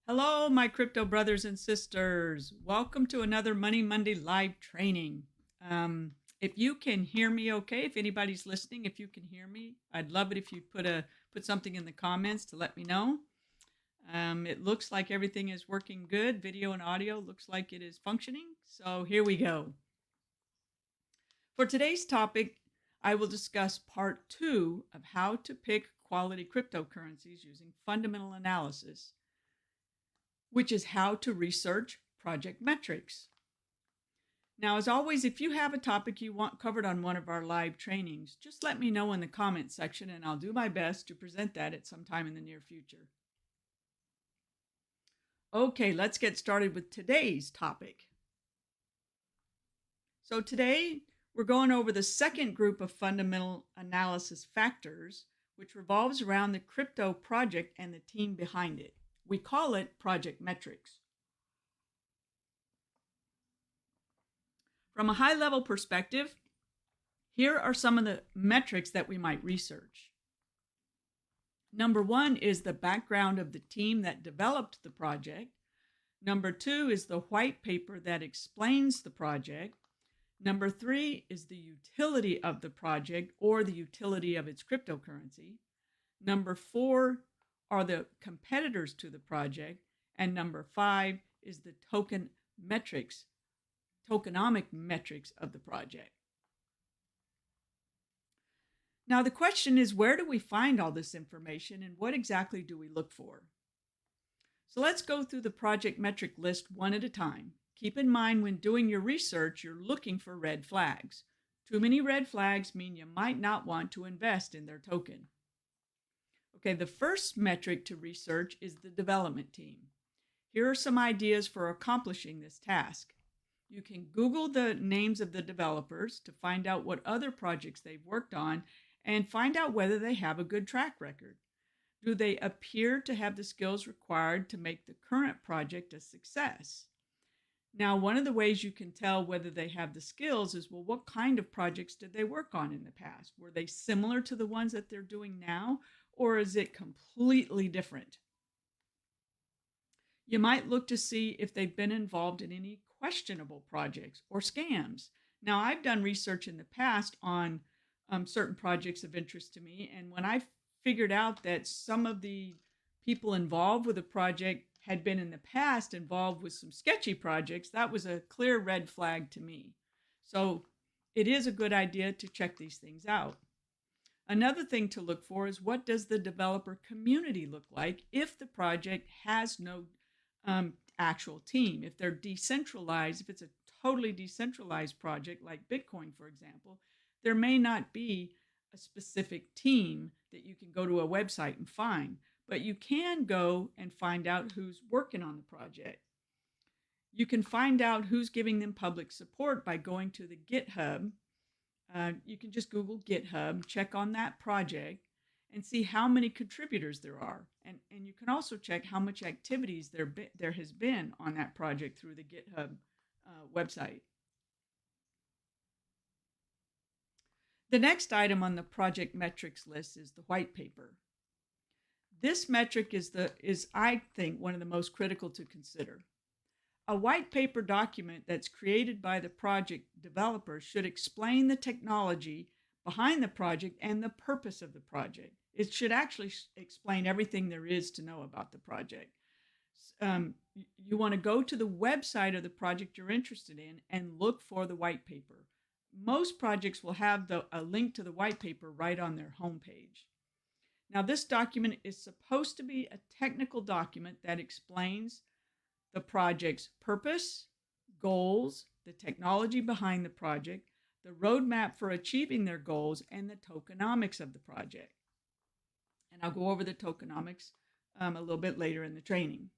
Hello, my crypto brothers and sisters. Welcome to another Money Monday live training. If you can hear me okay, if anybody's listening, if you can hear me, I'd love it if you put something in the comments to let me know. It looks like everything is working good. Video and audio looks like it is functioning. So here we go. For today's topic, I will discuss part 2 of how to pick quality cryptocurrencies using fundamental analysis, which is how to research project metrics. Now, as always, if you have a topic you want covered on one of our live trainings, just let me know in the comment section and I'll do my best to present that at some time in the near future. Okay, let's get started with today's topic. So today we're going over the second group of fundamental analysis factors, which revolves around the crypto project and the team behind it. We call it project metrics. From a high-level perspective, here are some of the metrics that we might research. Number 1 is the background of the team that developed the project. Number 2 is the white paper that explains the project. Number 3 is the utility of the project or the utility of its cryptocurrency. Number 4 are the competitors to the project. And number 5 is the tokenomic metrics of the project. Now the question is, where do we find all this information and what exactly do we look for? So let's go through the project metric list one at a time. Keep in mind when doing your research, you're looking for red flags. Too many red flags mean you might not want to invest in their token. Okay, the first metric to research is the development team. Here are some ideas for accomplishing this task. You can Google the names of the developers to find out what other projects they've worked on and find out whether they have a good track record. Do they appear to have the skills required to make the current project a success? Now, one of the ways you can tell whether they have the skills is, well, what kind of projects did they work on in the past? Were they similar to the ones that they're doing now, or is it completely different? You might look to see if they've been involved in any questionable projects or scams. Now, I've done research in the past on certain projects of interest to me, and when I figured out that some of the people involved with a project had been in the past involved with some sketchy projects, that was a clear red flag to me. So it is a good idea to check these things out. Another thing to look for is, what does the developer community look like if the project has no actual team? If they're decentralized, if it's a totally decentralized project like Bitcoin, for example, there may not be a specific team that you can go to a website and find, but you can go and find out who's working on the project. You can find out who's giving them public support by going to the GitHub. You can just Google GitHub, check on that project, and see how many contributors there are. And you can also check how much activities there has been on that project through the GitHub website. The next item on the project metrics list is the white paper. This metric is, I think, one of the most critical to consider. A white paper document that's created by the project developer should explain the technology behind the project and the purpose of the project. It should actually explain everything there is to know about the project. You want to go to the website of the project you're interested in and look for the white paper. Most projects will have a link to the white paper right on their homepage. Now, this document is supposed to be a technical document that explains the project's purpose, goals, the technology behind the project, the roadmap for achieving their goals, and the tokenomics of the project. And I'll go over the tokenomics a little bit later in the training.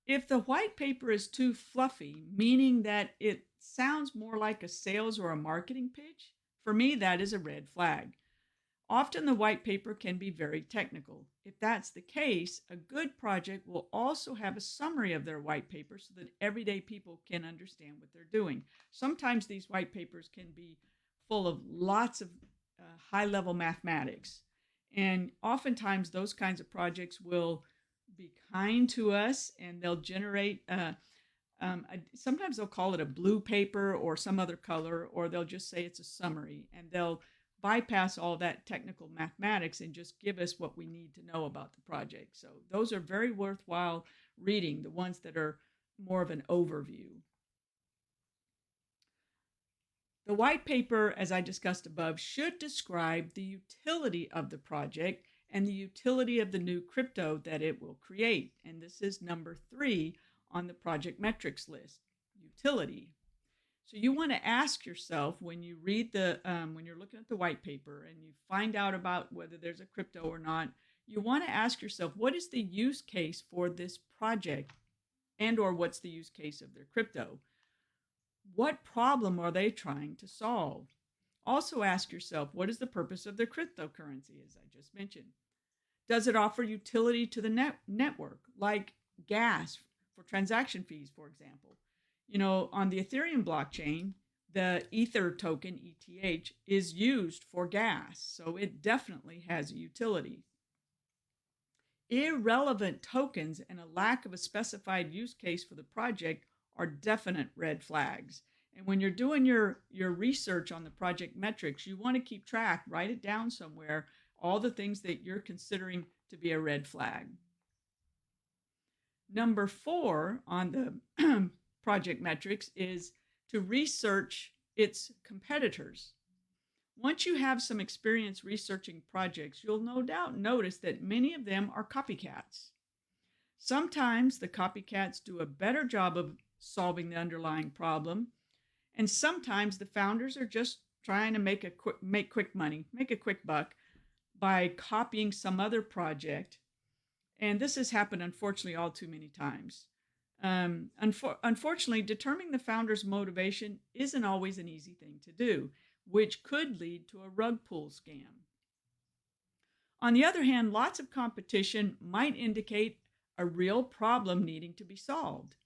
If the white paper is too fluffy, meaning that it sounds more like a sales or a marketing pitch, for me, that is a red flag. Often the white paper can be very technical. If that's the case, a good project will also have a summary of their white paper so that everyday people can understand what they're doing. Sometimes these white papers can be full of lots of high-level mathematics. And oftentimes those kinds of projects will be kind to us, and they'll generate sometimes they'll call it a blue paper or some other color, or they'll just say it's a summary, and they'll bypass all that technical mathematics and just give us what we need to know about the project. So those are very worthwhile reading, the ones that are more of an overview. The white paper, as I discussed above, should describe the utility of the project and the utility of the new crypto that it will create. And this is number 3 on the project metrics list, utility. So you want to ask yourself when you read when you're looking at the white paper and you find out about whether there's a crypto or not, you want to ask yourself, what is the use case for this project, and or what's the use case of their crypto? What problem are they trying to solve? Also ask yourself, what is the purpose of their cryptocurrency, as I just mentioned? Does it offer utility to the network, like gas for transaction fees, for example? On the Ethereum blockchain, the Ether token, ETH, is used for gas, so it definitely has a utility. Irrelevant tokens and a lack of a specified use case for the project are definite red flags. And when you're doing your research on the project metrics, you want to keep track, write it down somewhere, all the things that you're considering to be a red flag. Number 4 on the project metrics is to research its competitors. Once you have some experience researching projects, you'll no doubt notice that many of them are copycats. Sometimes the copycats do a better job of solving the underlying problem, and sometimes the founders are just trying to make quick money, make a quick buck by copying some other project. And this has happened, unfortunately, all too many times. Unfortunately, determining the founder's motivation isn't always an easy thing to do, which could lead to a rug pull scam. On the other hand, lots of competition might indicate a real problem needing to be solved.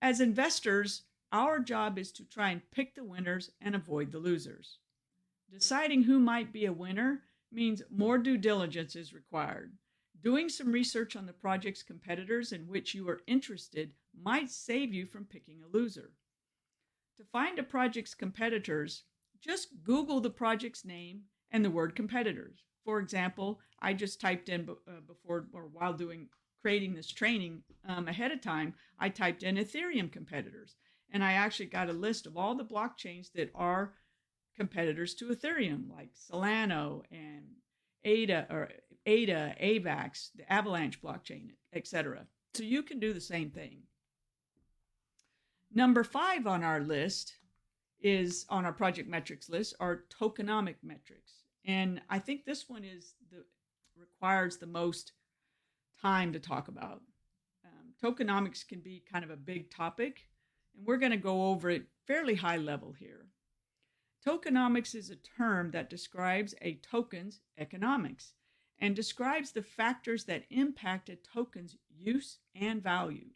As investors, our job is to try and pick the winners and avoid the losers. Deciding who might be a winner means more due diligence is required. Doing some research on the project's competitors in which you are interested might save you from picking a loser. To find a project's competitors, just Google the project's name and the word competitors. For example, I just typed in before or while creating this training ahead of time, I typed in Ethereum competitors, and I actually got a list of all the blockchains that are competitors to Ethereum, like Solana and ADA, AVAX, the Avalanche blockchain, etc. So you can do the same thing. Number 5 on our list is on our project metrics list are tokenomic metrics. And I think this one requires the most time to talk about. Tokenomics can be kind of a big topic, and we're going to go over it fairly high level here. Tokenomics is a term that describes a token's economics and describes the factors that impact a token's use and value.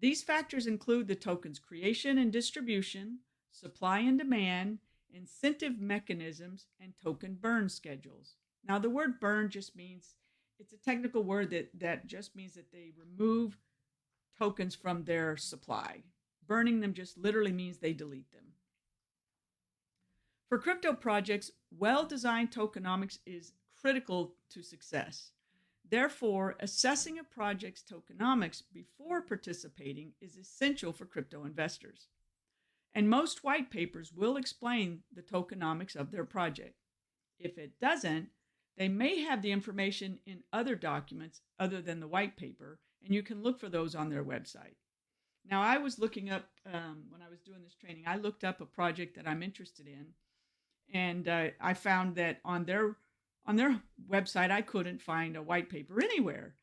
These factors include the token's creation and distribution, supply and demand, incentive mechanisms, and token burn schedules. Now, the word burn just means, it's a technical word that just means that they remove tokens from their supply. Burning them just literally means they delete them. For crypto projects, well-designed tokenomics is critical to success. Therefore, assessing a project's tokenomics before participating is essential for crypto investors. And most white papers will explain the tokenomics of their project. If it doesn't, they may have the information in other documents other than the white paper, and you can look for those on their website. Now, I was looking up, when I was doing this training, I looked up a project that I'm interested in, and I found that on their website, I couldn't find a white paper anywhere.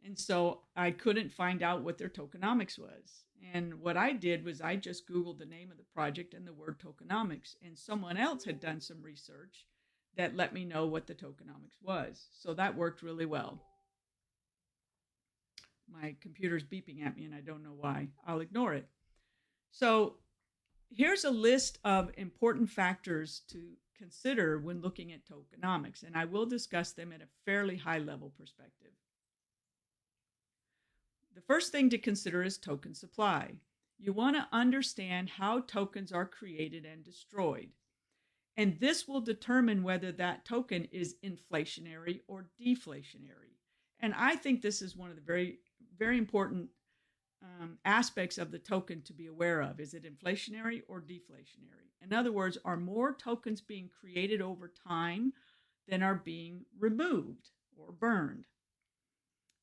And so I couldn't find out what their tokenomics was. And what I did was I just Googled the name of the project and the word tokenomics, and someone else had done some research that let me know what the tokenomics was. So that worked really well. My computer's beeping at me and I don't know why. I'll ignore it. So here's a list of important factors to consider when looking at tokenomics, and I will discuss them at a fairly high level perspective. The first thing to consider is token supply. You want to understand how tokens are created and destroyed. And this will determine whether that token is inflationary or deflationary. And I think this is one of the very, very important aspects of the token to be aware of. Is it inflationary or deflationary? In other words, are more tokens being created over time than are being removed or burned?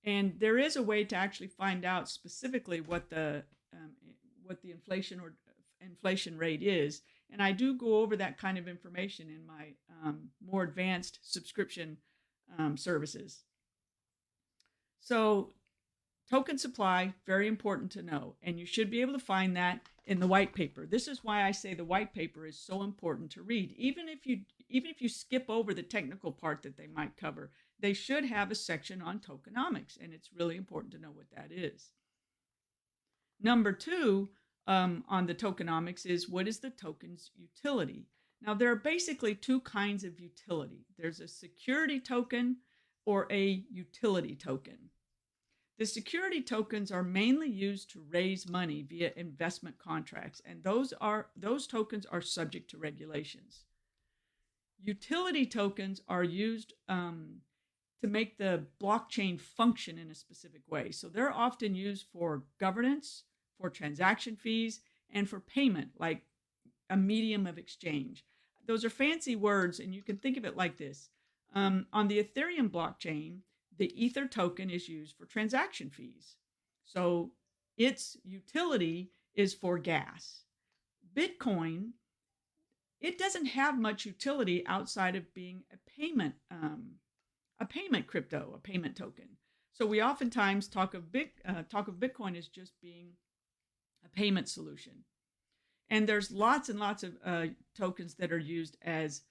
And there is a way to actually find out specifically what the inflation rate is. And I do go over that kind of information in my more advanced subscription services. So token supply, very important to know. And you should be able to find that in the white paper. This is why I say the white paper is so important to read. Even if you skip over the technical part that they might cover, they should have a section on tokenomics. And it's really important to know what that is. Number two on the tokenomics is, what is the token's utility? Now, there are basically two kinds of utility. There's a security token or a utility token. The security tokens are mainly used to raise money via investment contracts, and those tokens are subject to regulations. Utility tokens are used to make the blockchain function in a specific way. So they're often used for governance, for transaction fees, and for payment, like a medium of exchange. Those are fancy words, and you can think of it like this. On the Ethereum blockchain, the Ether token is used for transaction fees. So its utility is for gas. Bitcoin, it doesn't have much utility outside of being a payment crypto, a payment token. So we oftentimes talk of Bitcoin as just being a payment solution. And there's lots and lots of tokens that are used as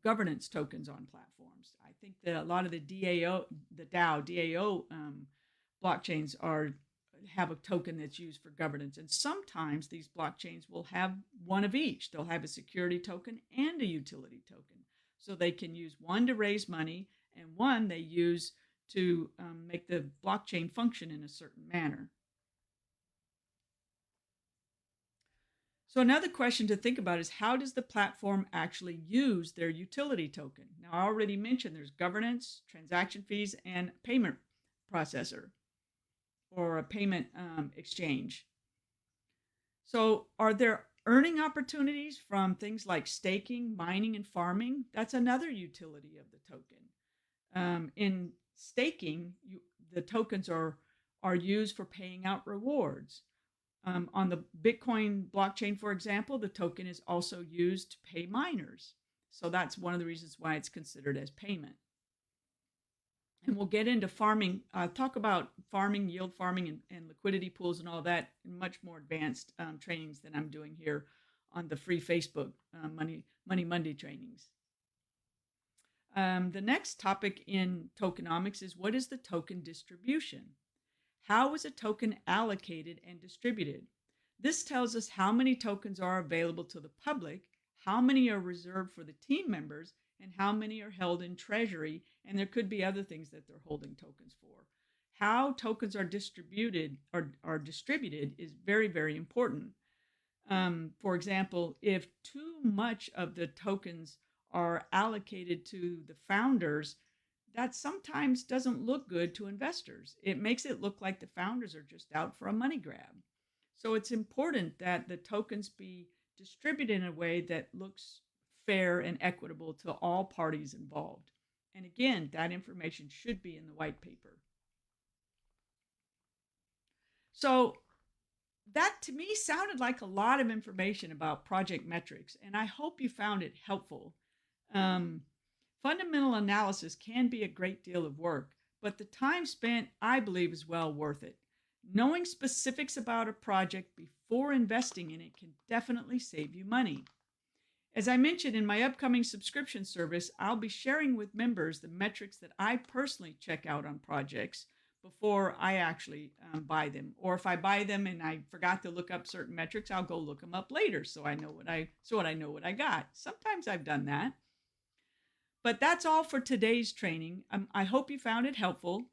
governance tokens on platforms. I think that a lot of the DAO blockchains have a token that's used for governance. And sometimes these blockchains will have one of each. They'll have a security token and a utility token. So they can use one to raise money and one they use to make the blockchain function in a certain manner. So another question to think about is, how does the platform actually use their utility token? Now, I already mentioned there's governance, transaction fees, and payment processor or a payment exchange. So are there earning opportunities from things like staking, mining, and farming? That's another utility of the token. In staking, the tokens are used for paying out rewards. On the Bitcoin blockchain, for example, the token is also used to pay miners. So that's one of the reasons why it's considered as payment. And we'll get into farming, talk about farming, yield farming, and liquidity pools and all that in much more advanced trainings than I'm doing here on the free Facebook Money Monday trainings. The next topic in tokenomics is, what is the token distribution? How is a token allocated and distributed? This tells us how many tokens are available to the public, how many are reserved for the team members, and how many are held in treasury, and there could be other things that they're holding tokens for. How tokens are distributed is very, very important. For example, if too much of the tokens are allocated to the founders, that sometimes doesn't look good to investors. It makes it look like the founders are just out for a money grab. So it's important that the tokens be distributed in a way that looks fair and equitable to all parties involved. And again, that information should be in the white paper. So that to me sounded like a lot of information about project metrics, and I hope you found it helpful. Fundamental analysis can be a great deal of work, but the time spent, I believe, is well worth it. Knowing specifics about a project before investing in it can definitely save you money. As I mentioned in my upcoming subscription service, I'll be sharing with members the metrics that I personally check out on projects before I actually buy them. Or if I buy them and I forgot to look up certain metrics, I'll go look them up later so I know what I got. Sometimes I've done that. But that's all for today's training. I hope you found it helpful.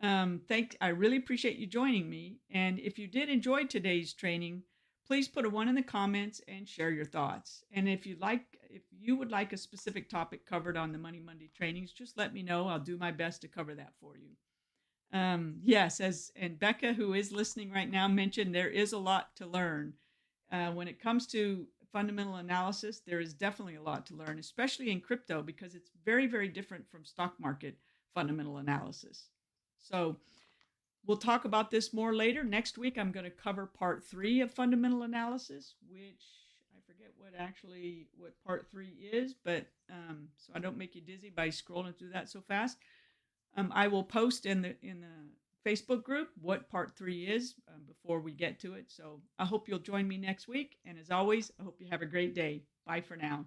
I really appreciate you joining me. And if you did enjoy today's training, please put a one in the comments and share your thoughts. And if you would like a specific topic covered on the Money Monday trainings, just let me know. I'll do my best to cover that for you. Yes, as and Becca, who is listening right now, mentioned there is a lot to learn. When it comes to fundamental analysis, there is definitely a lot to learn, especially in crypto, because it's very, very different from stock market fundamental analysis. So we'll talk about this more later. Next week, I'm going to cover part three of fundamental analysis, which I forget what part three is, but so I don't make you dizzy by scrolling through that so fast. I will post in the Facebook group what part three is before we get to it. So I hope you'll join me next week. And as always, I hope you have a great day. Bye for now.